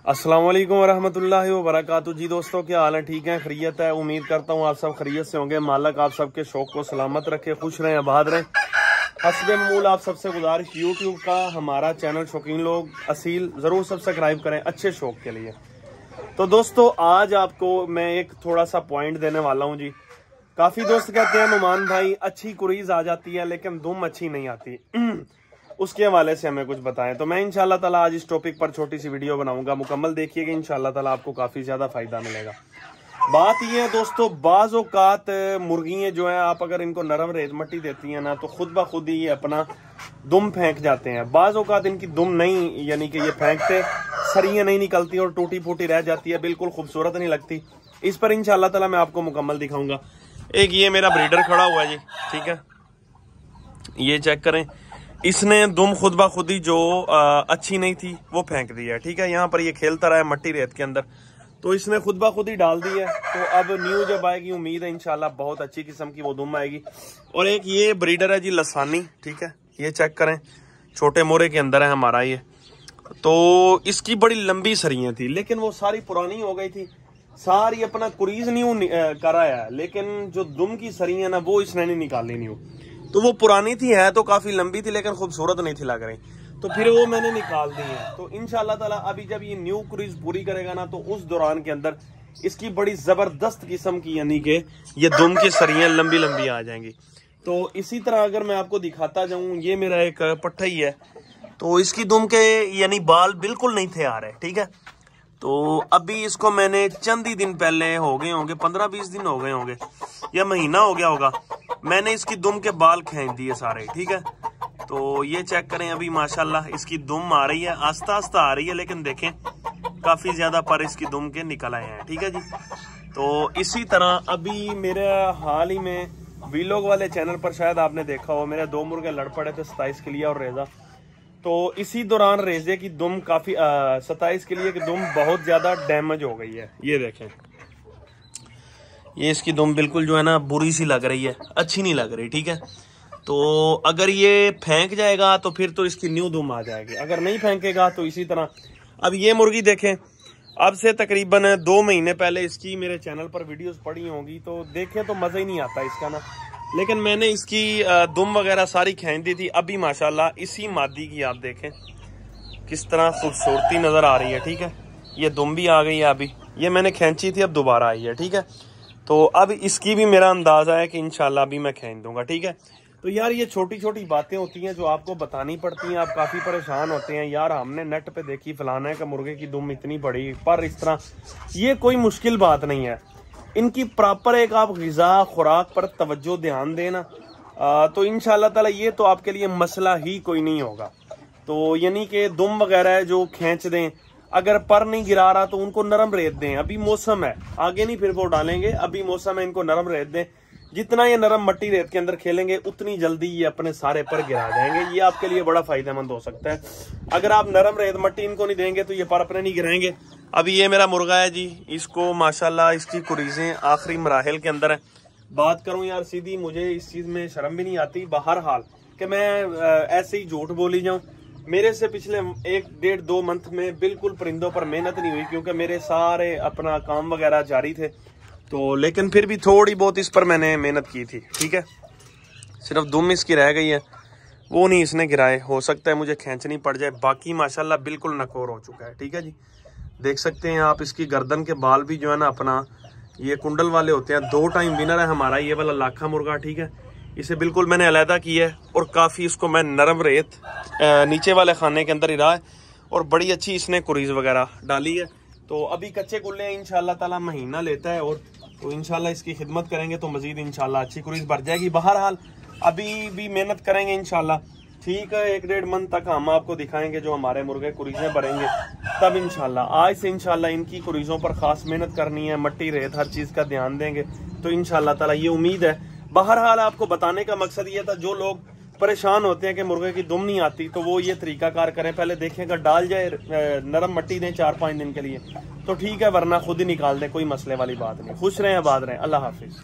अस्सलाम वालेकुम वरहमतुल्लाहि वबरकातुहू। जी दोस्तों, क्या हाल है? ठीक है, खैरियत है? उम्मीद करता हूँ आप सब खैरियत से होंगे। मालिक आप सबके शौक को सलामत रखे, खुश रहें, आबाद रहें। हस्बे मामूल आप सबसे गुजारिश, यूट्यूब का हमारा चैनल शौकीन लोग असील जरूर सब्सक्राइब करें अच्छे शौक के लिए। तो दोस्तों, आज आपको मैं एक थोड़ा सा पॉइंट देने वाला हूँ जी। काफी दोस्त कहते हैं नुमान भाई अच्छी कुरीज आ जाती है लेकिन दुम अच्छी नहीं आती, उसके हवाले से हमें कुछ बताएं। तो मैं इंशाल्लाह ताला आज इस टॉपिक पर छोटी सी वीडियो बनाऊंगा, मुकम्मल देखिएगा, इंशाल्लाह ताला आपको काफी ज्यादा फायदा मिलेगा। बात ये है दोस्तों, बाज़ औक़ात मुर्गियां जो है, आप अगर इनको नरम रेत मट्टी देती हैं ना तो खुद ब खुद ही ये अपना दुम फेंक जाते हैं। बाज़ औक़ात इनकी दुम नहीं, यानी कि ये फेंकते सरियां नहीं निकलती और टूटी फूटी रह जाती है, बिल्कुल खूबसूरत नहीं लगती। इस पर इंशाल्लाह ताला मैं आपको मुकम्मल दिखाऊंगा। एक ये मेरा ब्रीडर खड़ा हुआ है जी, ठीक है, ये चेक करें। इसने दुम खुद ब खुद ही जो अच्छी नहीं थी वो फेंक दी है, ठीक है। यहाँ पर ये खेलता रहा है मट्टी रेत के अंदर, तो इसने खुद ब खुद ही डाल दी है। तो अब न्यू जब आएगी, उम्मीद है इंशाल्लाह बहुत अच्छी किस्म की वो दुम आएगी। और एक ये ब्रीडर है जी लसानी, ठीक है, ये चेक करें, छोटे मोरे के अंदर है हमारा ये। तो इसकी बड़ी लंबी सरियां थी लेकिन वो सारी पुरानी हो गई थी, सारी अपना कुरीज न्यू कराया है, लेकिन जो दुम की सरियां ना वो इसने नहीं निकाली न्यू। तो वो पुरानी थी, है तो काफी लंबी थी लेकिन खूबसूरत नहीं थी लग रही, तो फिर वो मैंने निकाल दी है। तो इंशाल्लाह ताला अभी जब ये न्यू क्रूज पूरी करेगा ना तो उस दौरान के अंदर इसकी बड़ी जबरदस्त किस्म की, यानी कि ये दुम की सरियां लंबी लंबी आ जाएंगी। तो इसी तरह अगर मैं आपको दिखाता जाऊं, ये मेरा एक पट्टा ही है, तो इसकी दुम के यानी बाल बिल्कुल नहीं थे आ रहे, ठीक है। तो अभी इसको मैंने चंद ही दिन पहले हो गए होंगे, 15-20 दिन हो गए होंगे या महीना हो गया होगा, मैंने इसकी दुम के बाल खींच दिए सारे, ठीक है। तो ये चेक करें, अभी माशाल्लाह इसकी दुम आ रही है, आस्ता आस्ता आ रही है, लेकिन देखें काफी ज्यादा पर इसकी दुम के निकल आए हैं, ठीक है जी। तो इसी तरह अभी मेरे हाल ही में वीलॉग वाले चैनल पर शायद आपने देखा हो, मेरे 2 मुर्गे लड़ पड़े थे, 27 के लिए और रेजा। तो इसी दौरान रेजे की दुम काफी 27 के लिए की दुम बहुत ज्यादा डैमेज हो गई है। ये देखें, ये इसकी दुम बिल्कुल जो है ना बुरी सी लग रही है, अच्छी नहीं लग रही, ठीक है। तो अगर ये फेंक जाएगा तो फिर तो इसकी न्यू दुम आ जाएगी, अगर नहीं फेंकेगा तो इसी तरह। अब ये मुर्गी देखें, अब से तकरीबन 2 महीने पहले इसकी मेरे चैनल पर वीडियोस पड़ी होंगी, तो देखें तो मजा ही नहीं आता इसका ना, लेकिन मैंने इसकी दुम वगैरह सारी खींच दी थी। अभी माशाल्लाह इसी मादी की आप देखें किस तरह खूबसूरती नजर आ रही है, ठीक है। ये दुम भी आ गई है, अभी ये मैंने खींची थी, अब दोबारा आई है, ठीक है। तो अब इसकी भी मेरा अंदाजा है कि इंशाल्लाह अभी मैं खींच दूंगा, ठीक है। तो यार ये छोटी छोटी बातें होती हैं जो आपको बतानी पड़ती हैं, आप काफी परेशान होते हैं, यार हमने नेट पे देखी फलाना है कि मुर्गे की दुम इतनी बड़ी, पर इस तरह ये कोई मुश्किल बात नहीं है। इनकी प्रॉपर एक आप ग़िज़ा खुराक पर तवज्जो ध्यान देना, तो इंशाल्लाह ताला ये तो आपके लिए मसला ही कोई नहीं होगा। तो यानी कि दुम वगैरह जो खींच दें, अगर पर नहीं गिरा रहा तो उनको नरम रेत दें, अभी मौसम है, आगे नहीं फिर वो डालेंगे, अभी मौसम है, इनको नरम रेत दें। जितना ये नरम मट्टी रेत के अंदर खेलेंगे उतनी जल्दी ये अपने सारे पर गिरा जाएंगे, ये आपके लिए बड़ा फायदेमंद हो सकता है। अगर आप नरम रेत मट्टी इनको नहीं देंगे तो ये पर अपने नहीं गिराएंगे। अभी ये मेरा मुर्गा है जी, इसको माशाल्लाह इसकी कुरीजें आखिरी मराहिल के अंदर है। बात करूं यार सीधी, मुझे इस चीज में शर्म भी नहीं आती बहरहाल कि मैं ऐसे ही झूठ बोली जाऊं। मेरे से पिछले 1-1.5-2 मंथ में बिल्कुल परिंदों पर मेहनत नहीं हुई, क्योंकि मेरे सारे अपना काम वगैरह जारी थे। तो लेकिन फिर भी थोड़ी बहुत इस पर मैंने मेहनत की थी, ठीक है। सिर्फ दुम इसकी रह गई है, वो नहीं इसने गिराए, हो सकता है मुझे खींचनी पड़ जाए। बाकी माशाल्लाह बिल्कुल नकोर हो चुका है, ठीक है जी। देख सकते हैं आप, इसकी गर्दन के बाल भी जो है ना अपना ये कुंडल वाले होते हैं। 2 टाइम विनर है हमारा ये वाला लाखा मुर्गा, ठीक है। इसे बिल्कुल मैंने अलहदा किया है और काफी इसको मैं नरम रेत नीचे वाले खाने के अंदर ही रहा है और बड़ी अच्छी इसने कुरीज वगैरह डाली है। तो अभी कच्चे कुल्ले हैं, इंशाल्लाह ताला महीना लेता है, और तो इंशाल्लाह इसकी खिदमत करेंगे तो मजीद इंशाल्लाह अच्छी कुरीज भर जाएगी। बहरहाल अभी भी मेहनत करेंगे इंशाल्लाह, ठीक है। 1-1.5 मंथ तक हम आपको दिखाएंगे जो हमारे मुर्गे कुरीजें भरेंगे, तब इंशाल्लाह। आज से इंशाल्लाह इनकी कुरीजों पर खास मेहनत करनी है, मट्टी रेत हर चीज का ध्यान देंगे तो इंशाल्लाह ताला ये उम्मीद है। बहरहाल आपको बताने का मकसद ये था, जो लोग परेशान होते हैं कि मुर्गे की दुम नहीं आती, तो वो ये तरीकाकार करें, पहले देखें अगर डाल जाए नरम मट्टी दें 4-5 दिन के लिए तो ठीक है, वरना खुद ही निकाल दें, कोई मसले वाली बात नहीं। खुश रहें, आबाद रहें, अल्लाह हाफिज।